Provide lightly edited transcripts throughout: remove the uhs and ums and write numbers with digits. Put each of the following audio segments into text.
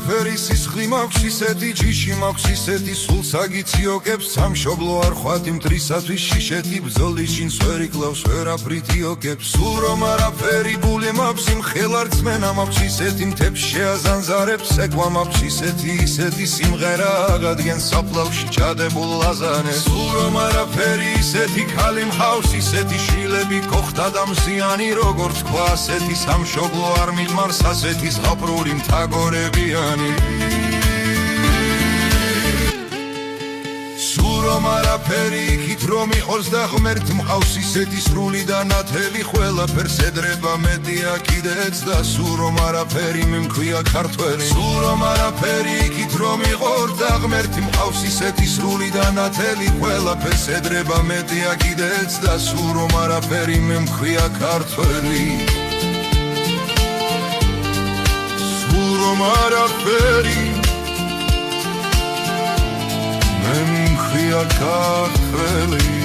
არაფერი სისხლი მაქვს ისეთი ჯიში მაქვს ისეთი სულ საგიციოკებს სამშობლო არ ხვათ იმ დღისათვის შიშეთი ბრძოლის შინს ვერ იკლავს ვერაფრით იოკებს სულ რომ არაფერი ბული მაქვს იმ ხელარწმენა მაქვს ისეთი მთებს შეაზანზარებს ეკვა მაქვს ისეთი სიმღერა აღადგენს საფლავში ჩადებულ ლაზანეს სულ რომ არაფერი ისეთი ქალი მჰავს ისეთი შილები ქოხთა და მზიანი როგორც თქვა ასეთი სამშობლო არ მიდმარს ასეთი ზღაპრული მთაგორებიანი სულ რომ არაფერი იქით რომ იყოს და ღმერთ მყავს ისეთი სრული და ნათელი ყველაფერს ედრება მეტია კიდეც და სულ რომ არაფერი მიმქვია ქართველი სულ რომ არაფერი იქით რომ იყოს და ღმერთ მყავს ისეთი სრული და ნათელი ყველაფერს ედრება მეტია კიდეც და სულ რომ არაფერი მიმქვია ქართველი სულ რომ არაფერი memkhia ქართველი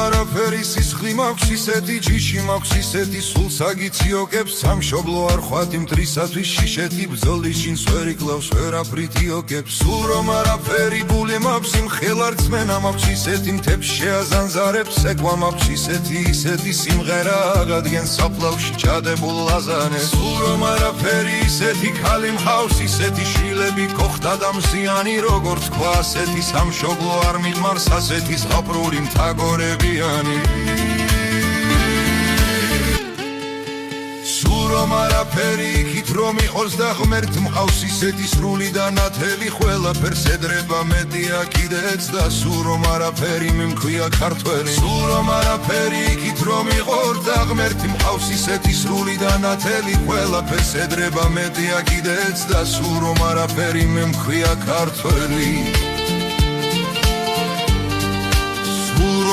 არაფერი სისხლი მაქვს ისეთი ჯიში მაქვს ისეთი სულ საგიციოკებს სამშობლო არ ხვათ იმ დღისათვის შიშეთი ბრძოლის შინს ვერ იკლავს ვერაფრით იოკებს სულ რომ არაფერი ბული მაქვს იმ ხელარწმენა მაქვს ისეთი მთებს შეაზანზარებს ეკვა მაქვს ისეთი სიმღერა აღადგენს საფლავში ჩადებულ ლაზანეს სულ რომ არაფერი ისეთი ქალი მჰავს ისეთი შილები ქოხთა და მზიანი როგორც თქვა ასეთი სამშობლო არ მიდმარს ასეთი ზღაპრული მთაგორებიანი სულ რომ არაფერი იქით რომ იყოს და ღმერთ მყავს ისეთი სრული და ნათელი ყველაფერს ედრება მეტია კიდეც და სულ რომ არაფერი მიმქვია ქართველი სულ რომ არაფერი იქით რომ იყოს და ღმერთ მყავს ისეთი სრული და ნათელი ყველაფერს ედრება მეტია კიდეც და სულ რომ არაფერი მიმქვია ქართველი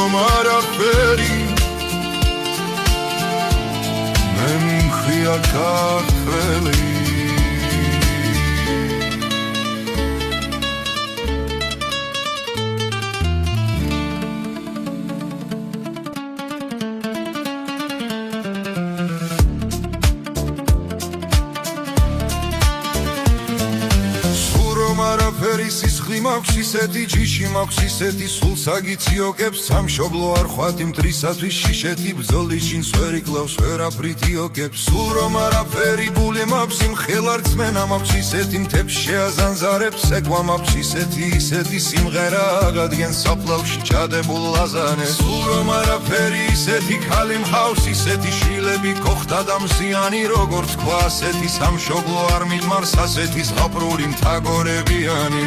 რომ არაფერი memkhia ქართველი არაფერი სისხლი მაქვს ისეთი ჯიში მაქვს ისეთი სულ საგიციოკებს სამშობლო არ ხვათ იმ დღისათვის შიშეთი ბრძოლის შინს ვერ იკლავს ვერაფრით იოკებს სულ რომ არაფერი ბული მაქვს იმ ხელარწმენა მაქვს ისეთი მთებს შეაზანზარებს ეკვა მაქვს ისეთი სიმღერა აღადგენს საფლავში ჩადებულ ლაზანეს სულ რომ არაფერი ისეთი ქალი მჰავს ისეთი შილები ქოხთა და მზიანი როგორც თქვა ასეთი სამშობლო არ მიდმარს ასეთი ზღაპრული მთაგორებიანი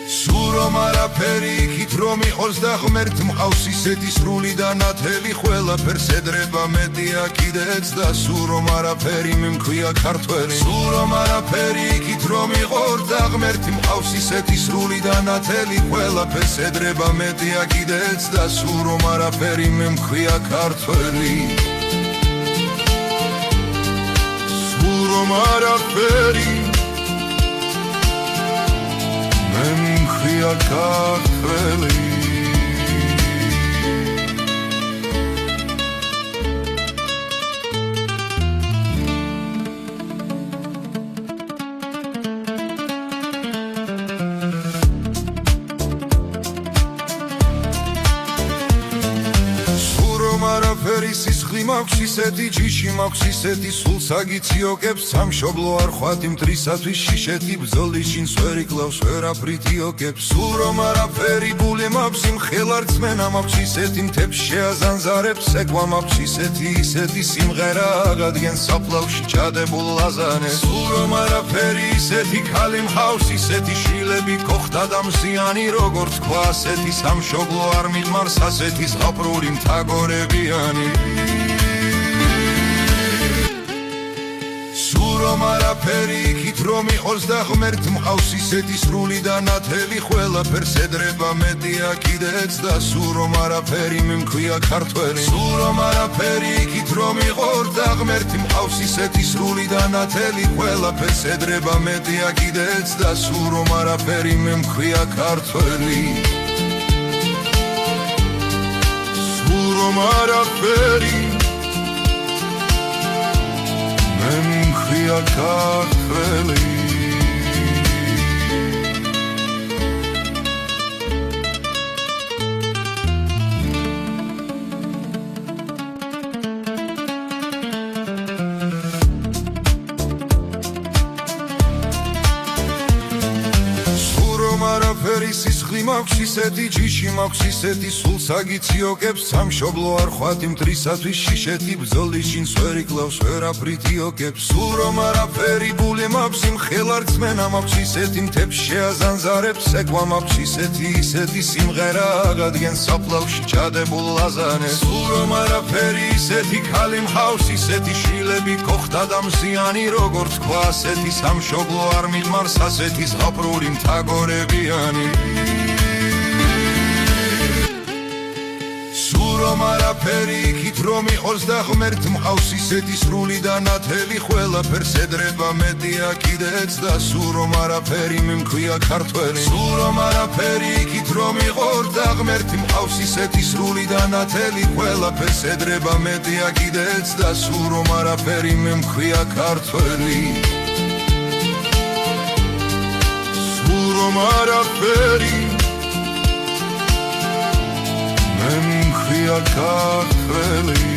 სულ რომ არაფერი იქით რომ იყოს და ღმერთ მყავს ისეთი სრული და ნათელი ყველაფერს ედრება მეტია კიდეც და სულ რომ არაფერი მიმქვია ქართველი სულ რომ არაფერი იქით რომ იყოს და ღმერთ მყავს ისეთი სრული და ნათელი ყველაფერს ედრება მეტია კიდეც და სულ რომ არაფერი მიმქვია ქართველი სულ რომ არაფერი memkhia ქართველი არაფერი სისხლი მაქვს ისეთი ჯიში მაქვს ისეთი სულ საგიციოკებს სამშობლო არ ხვათ იმ დღისათვის შიშეთი ბრძოლის შინს ვერ იკლავს ვერაფრით იოკებს სულ რომ არაფერი ბული მაქვს იმ ხელარწმენა მაქვს ისეთი მთებს შეაზანზარებს ეკვა მაქვს ისეთი სიმღერა აღადგენს საფლავში ჩადებულ ლაზანეს სულ რომ არაფერი ისეთი ქალი მჰავს ისეთი შილები ქოხთა და მზიანი როგორც თქვა ასეთი სამშობლო არ მიდმარს ასეთი ზღაპრული მთაგორებიანი სულ რომ არაფერი იქით რომ იყოს და ღმერთ მყავს ისეთი სრული და ნათელი ყველაფერს ედრება მეტია კიდეც და სულ რომ არაფერი მიმქვია ქართველი სულ რომ არაფერი იქით რომ იყოს და ღმერთ მყავს ისეთი სრული და ნათელი ყველაფერს ედრება მეტია კიდეც და სულ რომ არაფერი მიმქვია ქართველი სულ რომ არაფერი memkhia kartveli სისხლი მაქვს ისეთი ჯიში მაქვს ისეთი სულ საგიციოკებს სამშობლო არ ხვათი მტრისათვის შიშეთი ბრძოლის შინს ვერ იკლავს ვერაფრით იოკებს სულ რომ არაფერი ბული მაქვს იმ ხელარწმენა მაქვს ისეთი მთებს შეაზანზარებს ეკვა მაქვს ისეთი სიმღერა აღადგენს საფლავში ჩადებულ ლაზანებს სულ რომ არაფერი ისეთი ქალი მყავს ისეთი შვილები გოხდა და მზიანი როგორ თქვა ასეთი სამშობლო არ მიღმარს ასეთი ზღაპრული მთაგორებიანი სულ რომ არაფერი იქით რომ იყოს და ღმერთ მყავს ისეთი სრული და ნათელი ყველაფერს ედრება მეტია კიდეც და სულ რომ არაფერი მიმქვია ქართველი სულ რომ არაფერი იქით რომ იყოს და ღმერთ მყავს ისეთი სრული და ნათელი ყველაფერს ედრება მეტია კიდეც და სულ რომ არაფერი მიმქვია ქართველი სულ რომ არაფერი memkhia kartveli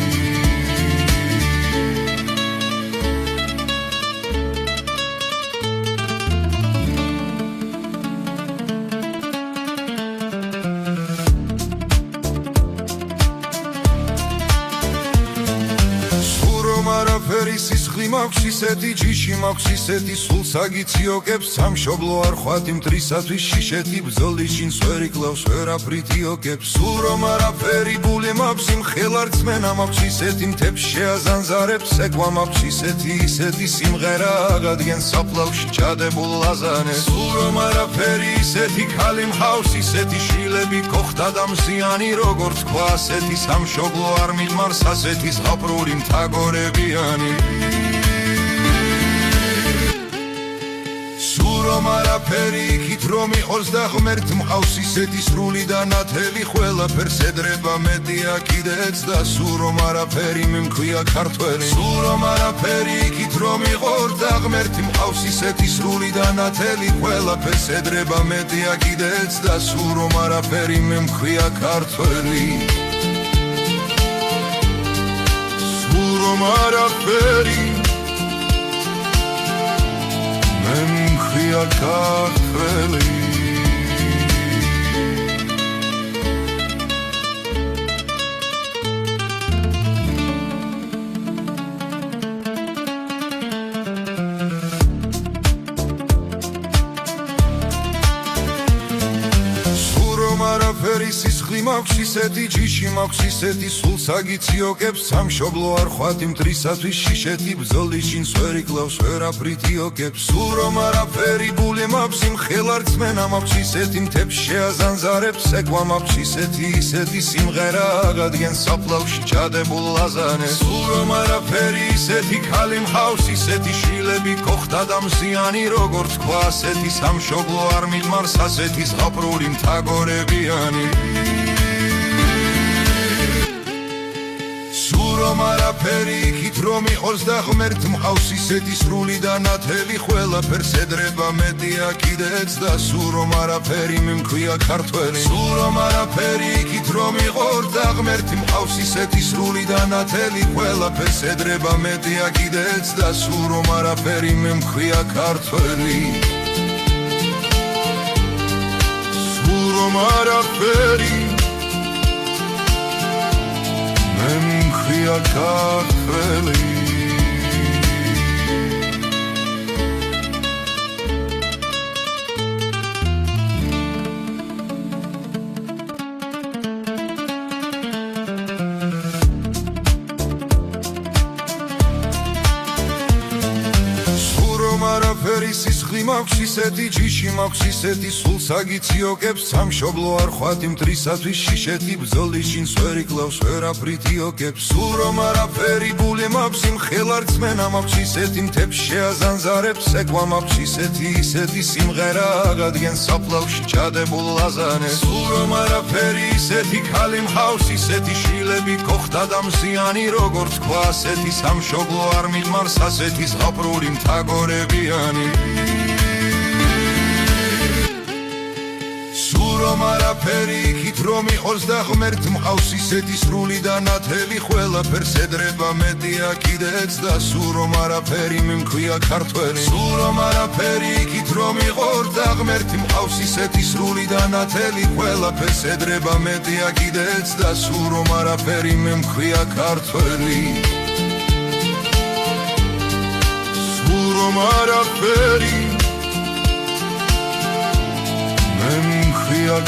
სისხლი მაქვს ისეთი ჯიში მაქვს ისეთი სულ საგიციოკებს სამშობლო არ ხვათი მტრისათვის შიშეთი ბრძოლის შინს ვერ იკლავს ვერაფრით იოკებს სულ რომ არაფერი ბული მაქვს იმ ხელარწმენა მაქვს ისეთი მთებს შეაზანზარებს ეკვა მაქვს ისეთი სიმღერა აღადგენს საფლავში ჩადებულ ლაზანებს სულ რომ არაფერი ისეთი ქალი მყავს ისეთი შვილები გოხდა და მზიანი როგორ თქვა ასეთი სამშობლო არ მიღმარს ასეთი ზღაპრული მთაგორებიანი სულ რომ არაფერი იქით რომ იყოს და ღმერთ მყავს ისეთი სრული და ნათელი ყველაფერს ედრება მეტია კიდეც და სულ რომ არაფერი მიმქვია ქართველი სულ რომ არაფერი იქით რომ იყოს და ღმერთ მყავს ისეთი სრული და ნათელი ყველაფერს ედრება მეტია კიდეც და სულ რომ არაფერი მიმქვია ქართველი სულ რომ არაფერი memkhia kartveli სისხლი მაქვს ისეთი ჯიში მაქვს ისეთი სულ საგიციოკებს სამშობლო არ ხვათი მტრისათვის შიშეთი ბრძოლის შინს ვერ იკლავს ვერაფრით იოკებს სულ რომ არაფერი ბული მაქვს იმ ხელარწმენა მაქვს ისეთი მთებს შეაზანზარებს ეკვა მაქვს ისეთი სიმღერა აღადგენს საფლავში ჩადებულ ლაზანებს სულ რომ არაფერი ისეთი ქალი მყავს ისეთი შვილები გოხდა და მზიანი როგორ თქვა ასეთი სამშობლო არ მიღმარს ასეთი ზღაპრული მთაგორებიანი სულ რომ არაფერი იქით რომ იყოს და ღმერთ მყავს ისეთი სრული და ნათელი ყველაფერს ედრება მეტია კიდეც და სულ რომ არაფერი მიმქვია ქართველი სულ რომ არაფერი იქით რომ იყოს და ღმერთ მყავს ისეთი სრული და ნათელი ყველაფერს ედრება მეტია კიდეც და სულ რომ არაფერი მიმქვია ქართველი სულ რომ არაფერი memkhia kartveli სისხლი მაქვს ისეთი ჯიში მაქვს ისეთი სულ საგიციოკებს სამშობლო არ ხვათ იმ მტრისათვის შიშეთი ბრძოლის შინს ვერ იკლავს ვერაფრით იოკებს სულ რომ არაფერი ბული მაქვს იმ ხელარწმენა მაქვს ისეთი მთებს შეაზანზარებს ეკვა მაქვს ისეთი სიმღერა აღადგენს საფლავში ჩადებულ ლაზანეს სულ რომ არაფერი ისეთი ქალი მყავს ისეთი შვილები გოხდა და მზიანი როგორც თქვა ასეთი სამშობლო არ მიღმარს ასეთი ზღაპრული მთაგორებიანი სულ რომ არაფერი იქით რომ იყოს და ღმერთ მყავს ისეთი სრული და ნათელი ყველაფერს ედრება მეტია კიდეც და სულ რომ არაფერი მიმქვია ქართველი სულ რომ არაფერი იქით რომ იყოს და ღმერთი მყავს ისეთი სრული და ნათელი ყველაფერს ედრება მეტია კიდეც და სულ რომ არაფერი მიმქვია ქართველი სულ რომ არაფერი memkhia